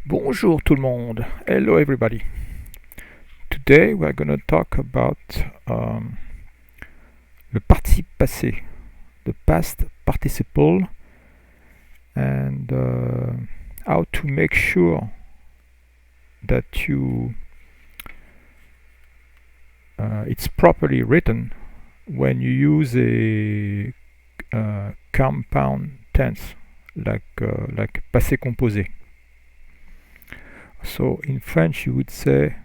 Bonjour tout le monde. Hello everybody. Today we're going to talk about le participe passé, the past participle, and how to make sure that it's properly written when you use a compound tense like passé composé. So in French you would say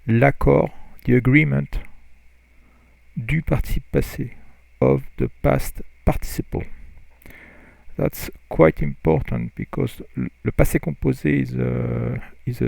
l'accord, the agreement du participe passé, of the past participle. That's quite important because le passé composé is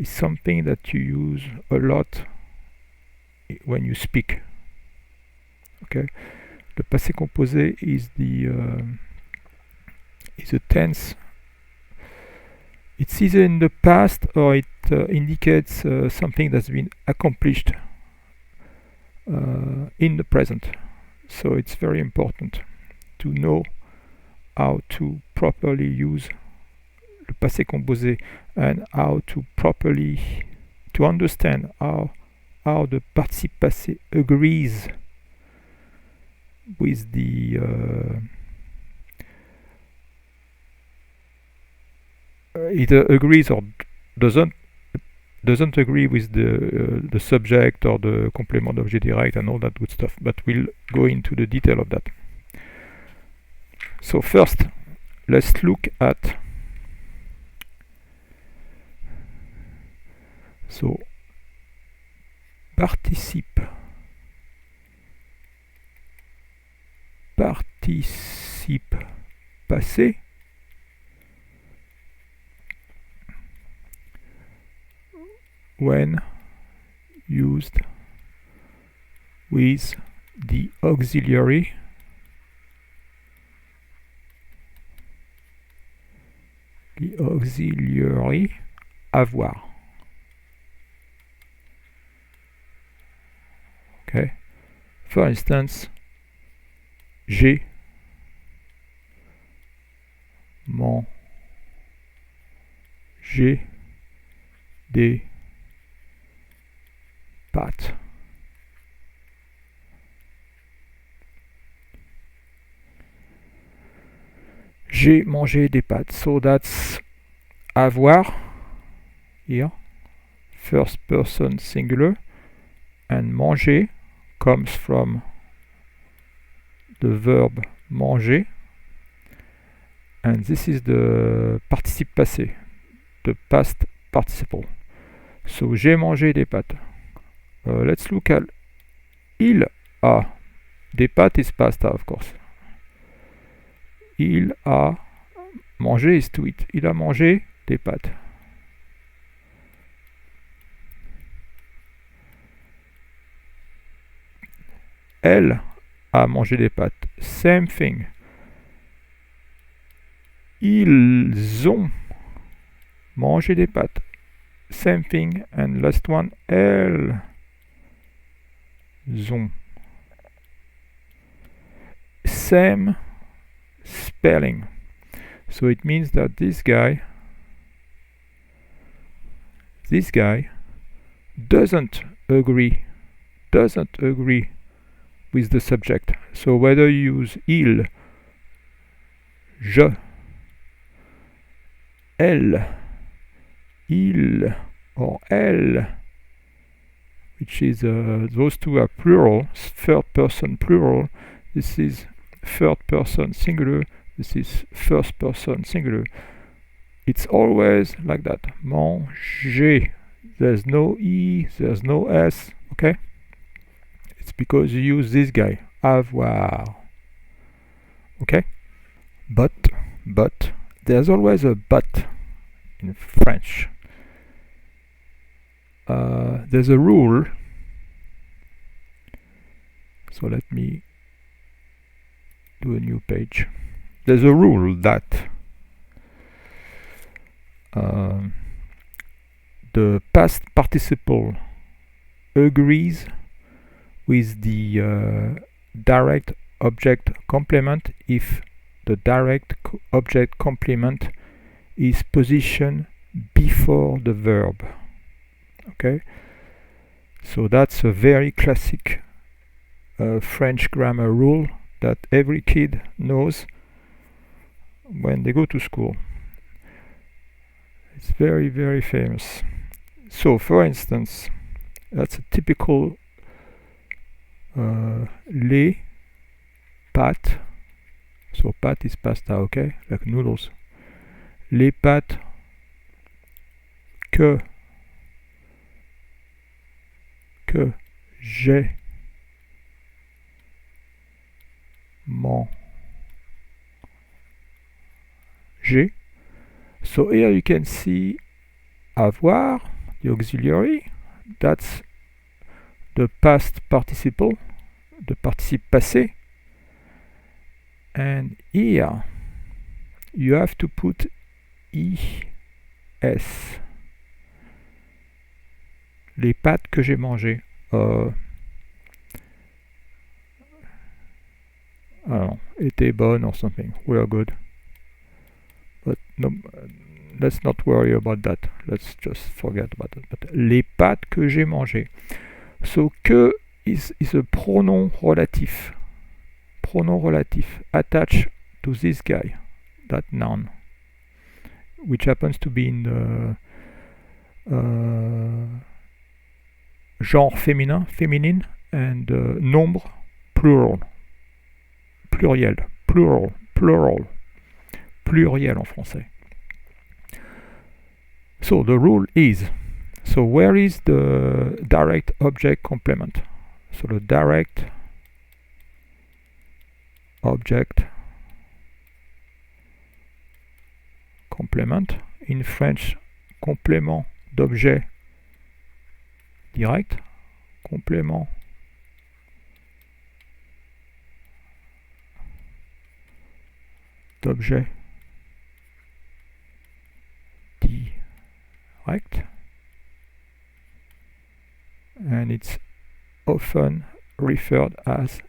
something that you use a lot when you speak. Okay, le passé composé is a tense. It's either in the past or it indicates something that's been accomplished in the present. So it's very important to know how to properly use le passé composé and how to understand how the participe passé agrees with the either agrees or doesn't agree with the subject or the complement d'objet direct and all that good stuff, but we'll go into the detail of that. So first, let's look at participe passé when used with the auxiliary avoir. Okay, for instance, j'ai mangé des pâtes. J'ai mangé des pâtes. So that's avoir here, first person singular, and manger comes from the verb manger, and this is the participe passé, the past participle. So j'ai mangé des pâtes. Let's look at il a des pâtes is past, of course. Il a mangé is to eat. Il a mangé des pâtes. Elle a mangé des pâtes. Same thing. Ils ont mangé des pâtes. Same thing. And last one, elles ont. Same spelling. So it means that this guy doesn't agree with the subject. So whether you use il, je, elle, il, or elle, which is those two are plural, third person plural. This is third person singular. This is first person singular. It's always like that. Manger. There's no E, there's no S, okay? It's because you use this guy. Avoir. Okay? But, there's always a but in French. There's a rule. So let me do a new page. There's a rule that the past participle agrees with the direct object complement if the direct object complement is positioned before the verb. Okay, so that's a very classic French grammar rule that every kid knows when they go to school. It's very, very famous. So, for instance, that's a typical les pâtes. So pâtes is pasta, okay, like noodles. Les pâtes que j'ai mangé. So here you can see avoir, the auxiliary, that's the past participle, the participe passé. And here you have to put es. Les pâtes que j'ai mangées. Étaient bonnes or something. We are good. But no, let's not worry about that. Let's just forget about it. But les pâtes que j'ai mangées. So que is a pronoun relatif. Pronoun relatif attached to this guy, that noun, which happens to be in the genre féminin, féminine, and nombre, plural, pluriel, plural, pluriel en français. So the rule is, so where is the direct object complement? So the direct object complement, in French, complément d'objet direct, complément d'objet direct, and it's often referred as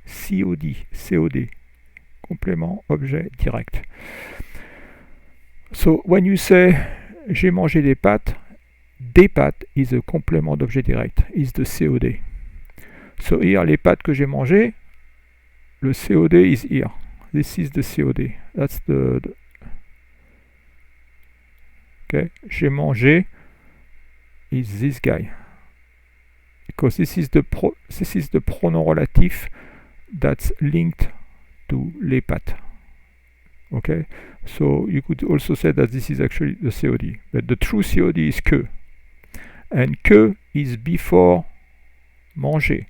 COD, complément objet direct. So when you say j'ai mangé des pâtes is a complément d'objet direct, is the COD. So here, les pâtes que j'ai mangées, le COD is here. This is the COD. That's the okay. J'ai mangé is this guy. Because this is the pronoun relatif that's linked to les pâtes. Okay, so you could also say that this is actually the COD, but the true COD is que, and que is before manger,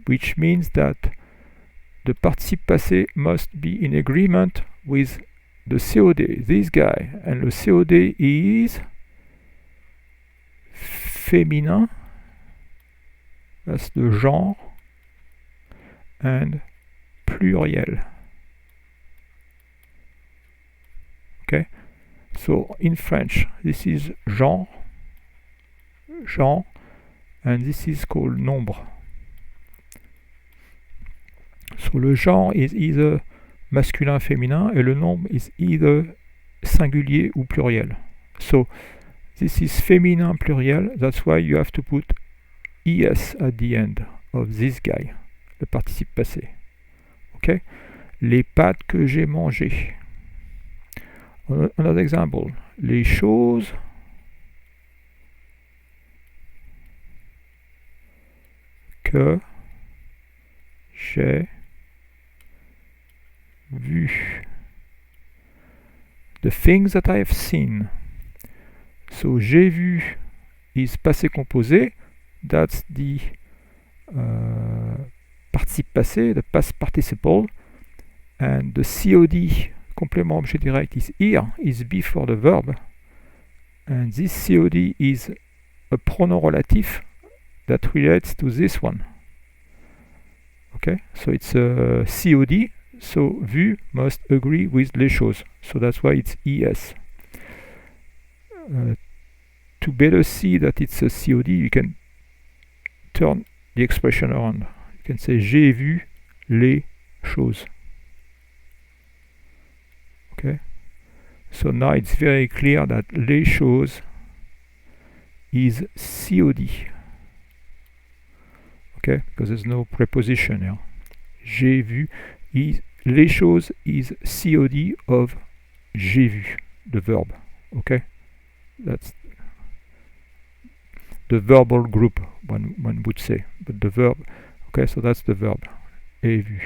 which means that the participe passé must be in agreement with the COD, this guy, and the COD is féminin, that's the genre, and pluriel. Okay, so in French, this is genre, and this is called nombre. So le genre is either masculin, féminin, et le nombre is either singulier ou pluriel. So this is féminin pluriel, that's why you have to put es at the end of this guy, le participe passé. Okay, les pâtes que j'ai mangées. Another example, les choses que j'ai vues. The things that I have seen. So j'ai vu is passé composé, that's the participe passé, the past participle, and the COD, complément objet direct, is here, is before the verb, and this COD is a pronoun relatif that relates to this one. Okay, so it's a COD, so vu must agree with les choses, so that's why it's ES. To better see that it's a COD, you can turn the expression around. You can say j'ai vu les choses. Okay, so now it's very clear that les choses is COD. Okay, because there's no preposition here. J'ai vu, les choses is COD of j'ai vu, the verb. Okay, that's the verbal group, one would say, but the verb. Okay, so that's the verb. Ai vu.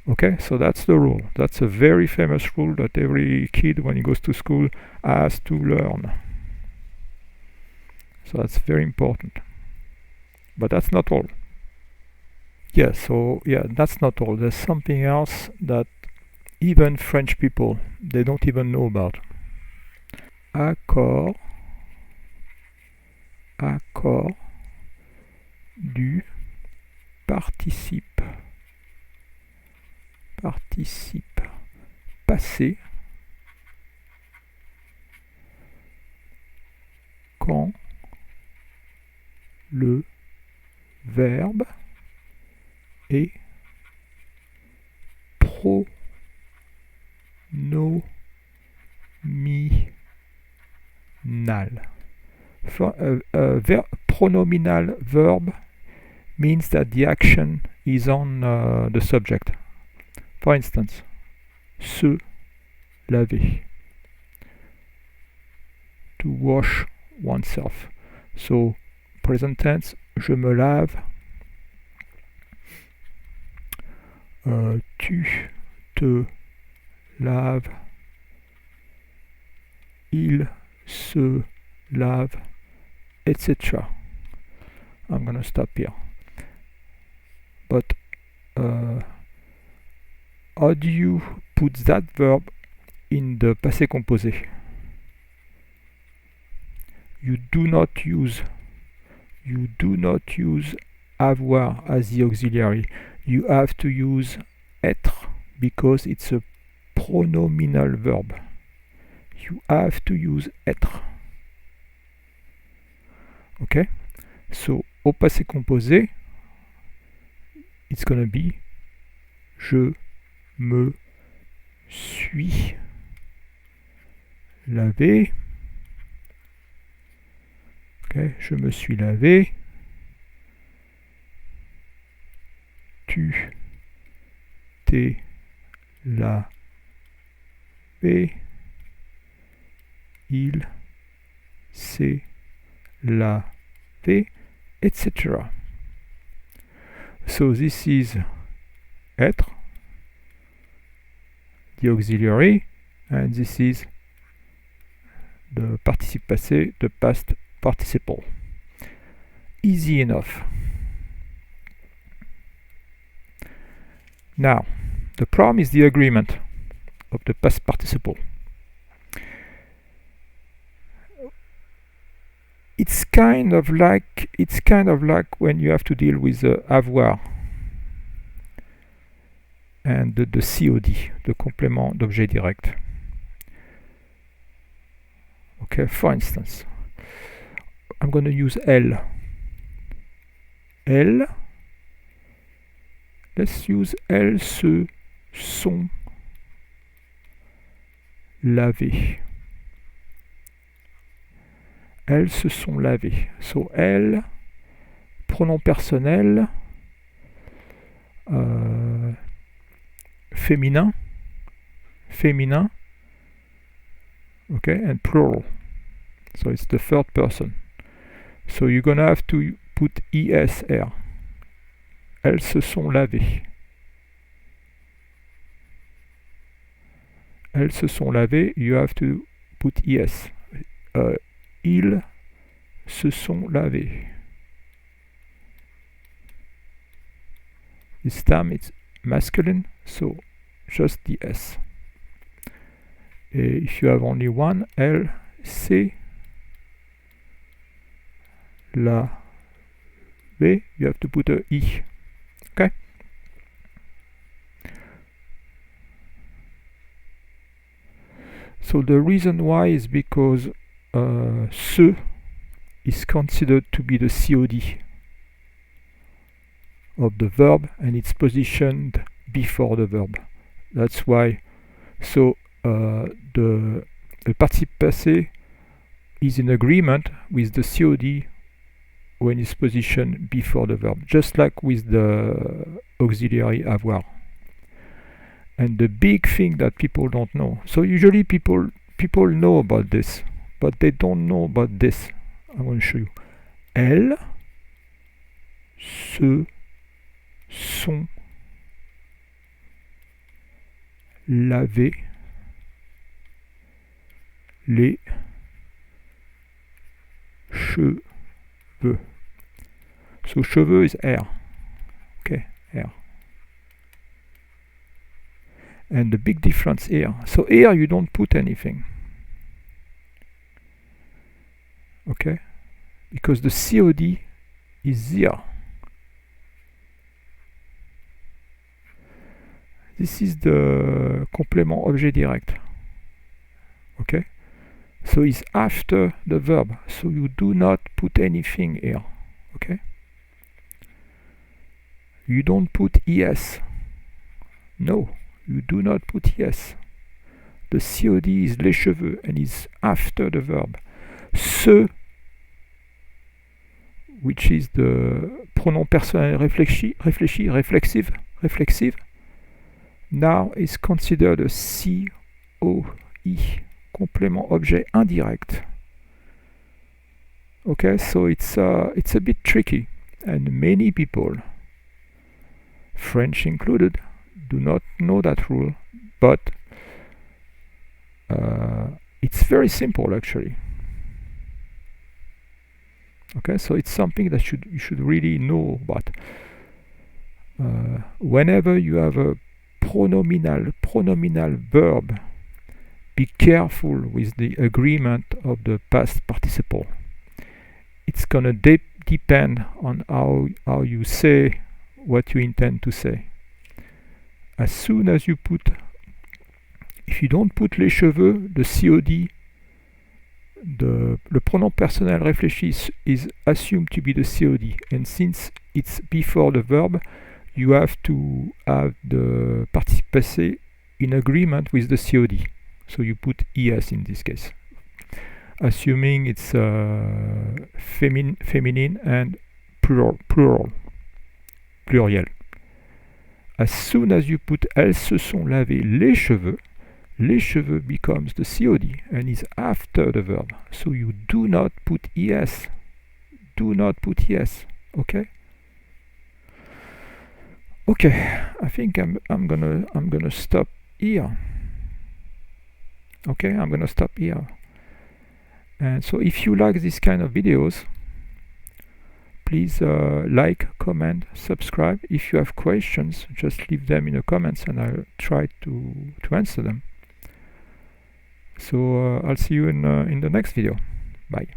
Okay, so that's the rule. That's a very famous rule that every kid, when he goes to school, has to learn. So that's very important. But that's not all. Yeah, so yeah, that's not all. There's something else that even French people, they don't even know about. Accord du participe passé quand le verbe est pronominal. Pronominal verb means that the action is on the subject. For instance, se laver, to wash oneself. So, present tense, je me lave. Tu te laves. Il se lave, etc. I'm gonna stop here. But how do you put that verb in the passé composé? You do not use avoir as the auxiliary. You have to use être because it's a pronominal verb. You have to use être. Okay? So, au passé composé, it's gonna be je me suis lavé. Okay, je me suis lavé. Tu t'es lavé. Il s'est lavé, etc. So this is être, the auxiliary, and this is the participe passé, the past participle. Easy enough. Now, the problem is the agreement of the past participle. It's kind of like when you have to deal with avoir and the COD, the complément d'objet direct. Okay, for instance, I'm going to use elle. Elle. Let's use elles se sont lavées. Elles se sont lavées. So, elles, pronom personnel, féminin, okay, and plural. So it's the third person. So you're gonna have to put es here. Elles se sont lavées. Elles se sont lavées, you have to put es. Ils se sont lavés. This time it's masculine, so just the S. If you have only one, elle s'est lavée, you have to put a I. Okay? So the reason why is because se is considered to be the COD of the verb, and it's positioned before the verb. That's why. So the participe passé is in agreement with the COD when it's positioned before the verb, just like with the auxiliary avoir. And the big thing that people don't know, so usually people know about this, but they don't know about this. I want to show you. Elles se sont lavé les cheveux. So cheveux is hair. Okay, hair. And the big difference here. So here you don't put anything. Okay? Because the COD is here. This is the complément objet direct. Okay? So it's after the verb. So you do not put anything here. Okay? You don't put ES. No, you do not put ES. The COD is les cheveux and is after the verb. Ce, which is the pronom personnel reflexive, now is considered a COI, complément objet indirect. Okay, so it's a bit tricky, and many people, French included, do not know that rule, but it's very simple actually. Okay, so it's something that you should really know about. Whenever you have a pronominal verb, be careful with the agreement of the past participle. It's gonna depend on how you say what you intend to say. As soon as you put, if you don't put les cheveux, the COD, le pronom personnel réfléchi is assumed to be the COD, and since it's before the verb, you have to have the participe passé in agreement with the COD. So you put ES in this case, assuming it's feminine and pluriel. As soon as you put elles se sont lavé les cheveux becomes the COD and is after the verb. So you do not put ES. Do not put ES. Okay? Okay, I think I'm gonna stop here. Okay, I'm gonna stop here. And so if you like this kind of videos, please like, comment, subscribe. If you have questions, just leave them in the comments and I'll try to answer them. So I'll see you in the next video. Bye.